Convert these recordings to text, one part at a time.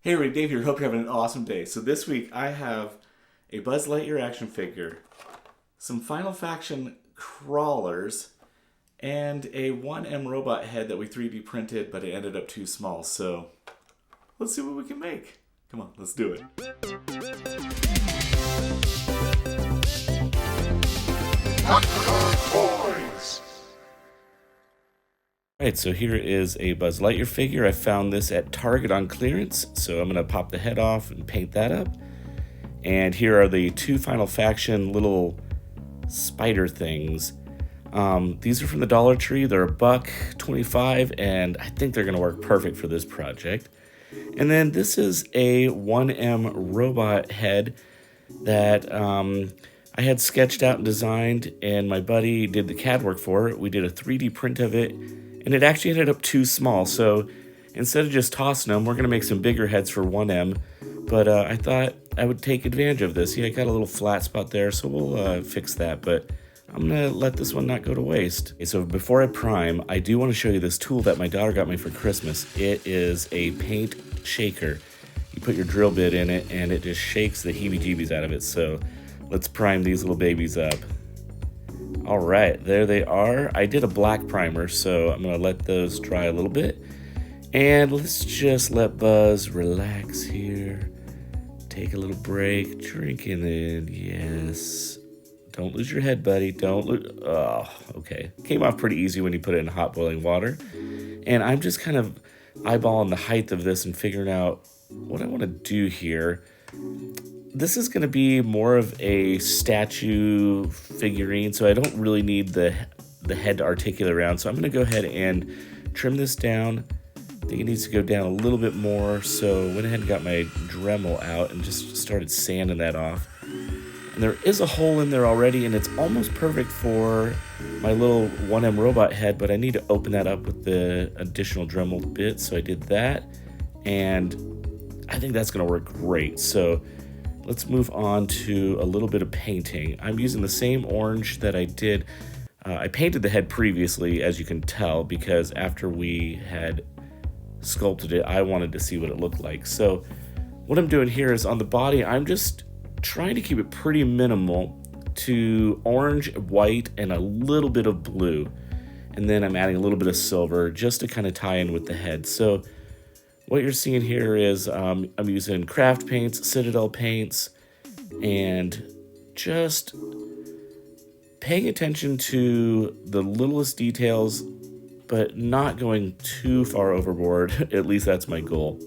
Hey everybody, Dave here. Hope you're having an awesome day. So this week I have a Buzz Lightyear action figure, some Final Faction crawlers, and a 1M robot head that we 3D printed, but it ended up too small. So let's see what we can make. Come on, let's do it. Alright, so here is a Buzz Lightyear figure. I found this at Target on clearance, so I'm going to pop the head off and paint that up. And here are the two Final Faction little spider things. These are from the Dollar Tree. They're $1.25, and I think they're going to work perfect for this project. And then this is a 1M robot head that I had sketched out and designed, and my buddy did the CAD work for it. We did a 3D print of it, and it actually ended up too small. So instead of just tossing them, we're going to make some bigger heads for 1M. But I thought I would take advantage of this. Yeah, I got a little flat spot there, so we'll fix that. But I'm going to let this one not go to waste. Okay, so before I prime, I do want to show you this tool that my daughter got me for Christmas. It is a paint shaker. You put your drill bit in it, and it just shakes the heebie-jeebies out of it. So let's prime these little babies up. All right, there they are. I did a black primer, so I'm gonna let those dry a little bit. And let's just let Buzz relax here. Take a little break, drinking in, yes. Don't lose your head, buddy, don't lose, oh, okay. Came off pretty easy when you put it in hot boiling water. And I'm just kind of eyeballing the height of this and figuring out what I wanna do here. This is going to be more of a statue figurine, so I don't really need the head to articulate around. So I'm going to go ahead and trim this down. I think it needs to go down a little bit more, so I went ahead and got my Dremel out and just started sanding that off. And there is a hole in there already, and it's almost perfect for my little 1M robot head, but I need to open that up with the additional Dremel bit, so I did that, and I think that's going to work great. So let's move on to a little bit of painting. I'm using the same orange that I did. I painted the head previously, as you can tell, because after we had sculpted it, I wanted to see what it looked like. So what I'm doing here is on the body, I'm just trying to keep it pretty minimal to orange, white, and a little bit of blue. And then I'm adding a little bit of silver just to kind of tie in with the head. So what you're seeing here is I'm using craft paints, Citadel paints, and just paying attention to the littlest details, but not going too far overboard. At least that's my goal.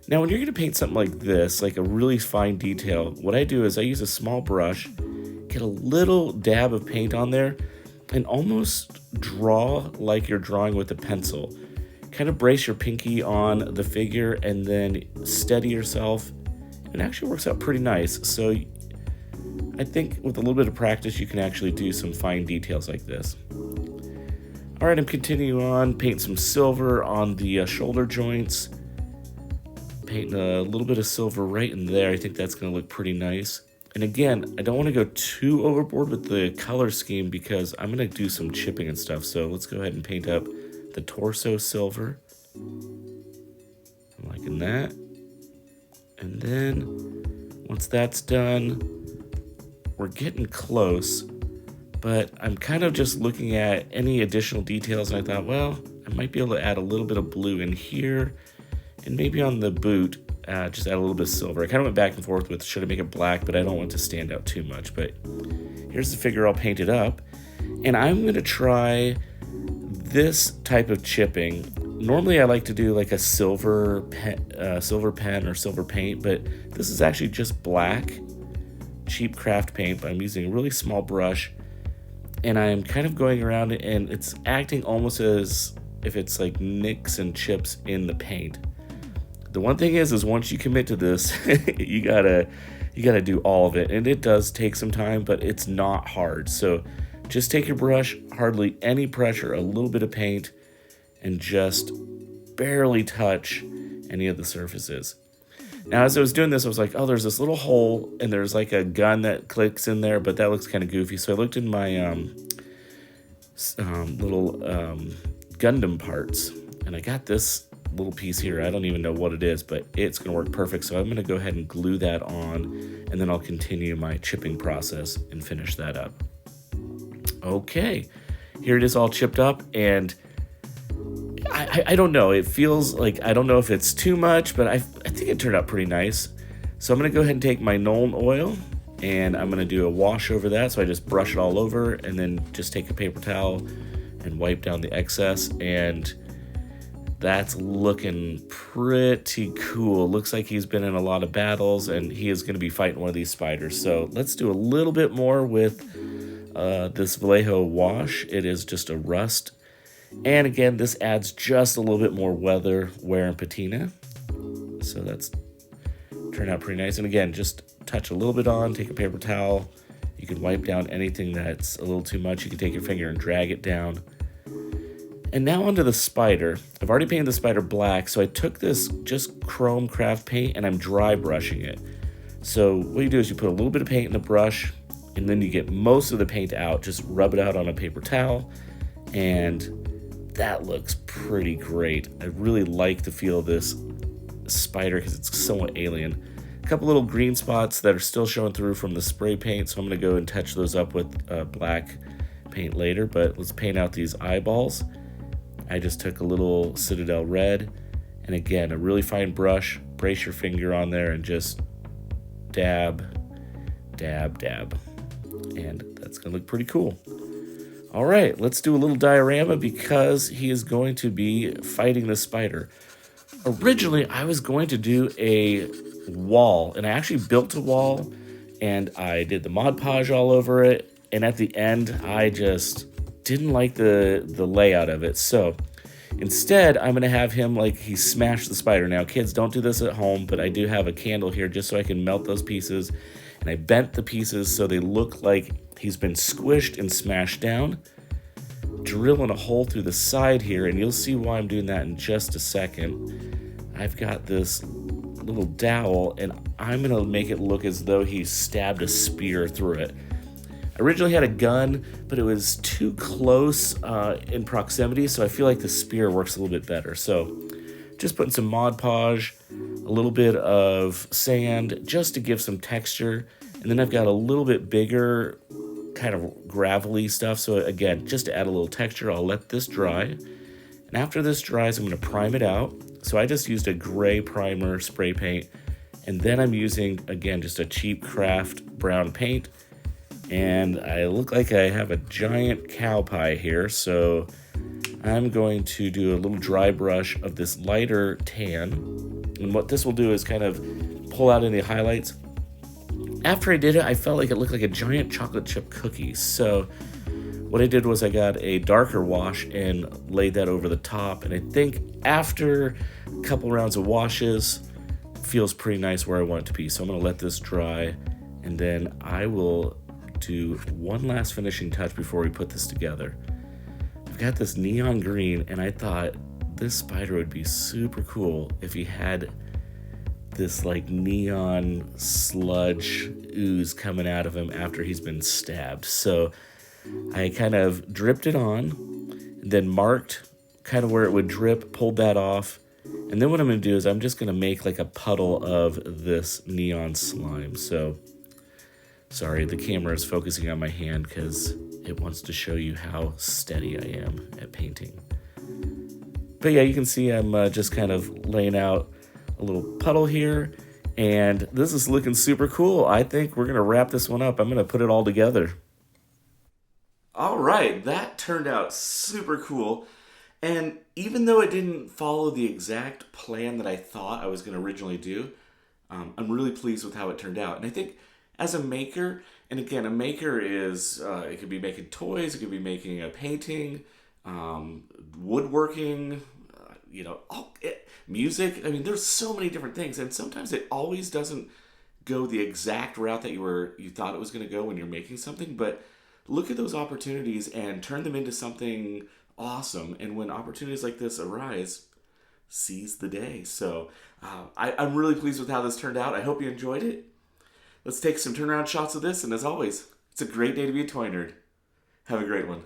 Now, when you're going to paint something like this, like a really fine detail, what I do is I use a small brush, get a little dab of paint on there, and almost draw like you're drawing with a pencil. Kind of brace your pinky on the figure and then steady yourself. It actually works out pretty nice. So I think with a little bit of practice, you can actually do some fine details like this. All right, I'm continuing on, painting some silver on the shoulder joints. Painting a little bit of silver right in there. I think that's going to look pretty nice. And again, I don't want to go too overboard with the color scheme because I'm going to do some chipping and stuff. So let's go ahead and paint up the torso silver. I'm liking that. And then once that's done, we're getting close, but I'm kind of just looking at any additional details, and I thought, well, I might be able to add a little bit of blue in here, and maybe on the boot, just add a little bit of silver. I kind of went back and forth with should I make it black, but I don't want it to stand out too much. But here's the figure all painted up, and I'm going to try this type of chipping. Normally I like to do like a silver pen or silver paint, but this is actually just black, cheap craft paint, but I'm using a really small brush, and I'm kind of going around it, and it's acting almost as if it's like nicks and chips in the paint. The one thing is once you commit to this, you gotta do all of it, and it does take some time, but it's not hard. So just take your brush, hardly any pressure, a little bit of paint, and just barely touch any of the surfaces. Now, as I was doing this, I was like, oh, there's this little hole, and there's like a gun that clicks in there, but that looks kind of goofy. So I looked in my little Gundam parts, and I got this little piece here. I don't even know what it is, but it's going to work perfect. So I'm going to go ahead and glue that on, and then I'll continue my chipping process and finish that up. Okay, here it is all chipped up, and I don't know. It feels like, I don't know if it's too much, but I think it turned out pretty nice. So I'm going to go ahead and take my Nuln oil, and I'm going to do a wash over that. So I just brush it all over, and then just take a paper towel and wipe down the excess, and that's looking pretty cool. Looks like he's been in a lot of battles, and he is going to be fighting one of these spiders. So let's do a little bit more with this Vallejo wash. It is just a rust. And again, this adds just a little bit more wear and patina. So that's turned out pretty nice. And again, just touch a little bit on, take a paper towel. You can wipe down anything that's a little too much. You can take your finger and drag it down. And now onto the spider. I've already painted the spider black, so I took this just chrome craft paint and I'm dry brushing it. So what you do is you put a little bit of paint in the brush, and then you get most of the paint out. Just rub it out on a paper towel, and that looks pretty great. I really like the feel of this spider because it's somewhat alien. A couple little green spots that are still showing through from the spray paint, so I'm going to go and touch those up with black paint later. But let's paint out these eyeballs. I just took a little Citadel red, and again, a really fine brush. Brace your finger on there and just dab, dab, dab. And that's going to look pretty cool. All right, let's do a little diorama because he is going to be fighting the spider. Originally, I was going to do a wall, and I actually built a wall, and I did the Mod Podge all over it, and at the end, I just didn't like the layout of it. So instead, I'm going to have him like he smashed the spider. Now, kids, don't do this at home, but I do have a candle here just so I can melt those pieces, and I bent the pieces so they look like he's been squished and smashed down. Drilling a hole through the side here, and you'll see why I'm doing that in just a second. I've got this little dowel, and I'm gonna make it look as though he stabbed a spear through it. I originally had a gun, but it was too close in proximity, so I feel like the spear works a little bit better. So just putting some Mod Podge, a little bit of sand, just to give some texture. And then I've got a little bit bigger kind of gravelly stuff. So again, just to add a little texture, I'll let this dry. And after this dries, I'm going to prime it out. So I just used a gray primer spray paint. And then I'm using, again, just a cheap craft brown paint. And I look like I have a giant cow pie here. So I'm going to do a little dry brush of this lighter tan. And what this will do is kind of pull out any highlights. After I did it, I felt like it looked like a giant chocolate chip cookie. So what I did was I got a darker wash and laid that over the top. And I think after a couple rounds of washes, it feels pretty nice where I want it to be. So I'm going to let this dry, and then I will do one last finishing touch before we put this together. I've got this neon green, and I thought this spider would be super cool if he had this like neon sludge ooze coming out of him after he's been stabbed. So I kind of dripped it on, then marked kind of where it would drip, pulled that off. And then what I'm going to do is I'm just going to make like a puddle of this neon slime. So sorry, the camera is focusing on my hand because it wants to show you how steady I am at painting. But yeah, you can see I'm just kind of laying out a little puddle here, and this is looking super cool. I think we're going to wrap this one up. I'm going to put it all together. All right, that turned out super cool. And even though it didn't follow the exact plan that I thought I was going to originally do, I'm really pleased with how it turned out. And I think as a maker, and again, a maker is, it could be making toys, it could be making a painting, woodworking, music. I mean, there's so many different things, and sometimes it always doesn't go the exact route that you thought it was going to go when you're making something. But look at those opportunities and turn them into something awesome. And when opportunities like this arise, seize the day. So I'm really pleased with how this turned out. I hope you enjoyed it. Let's take some turnaround shots of this, and as always, it's a great day to be a toy nerd. Have a great one.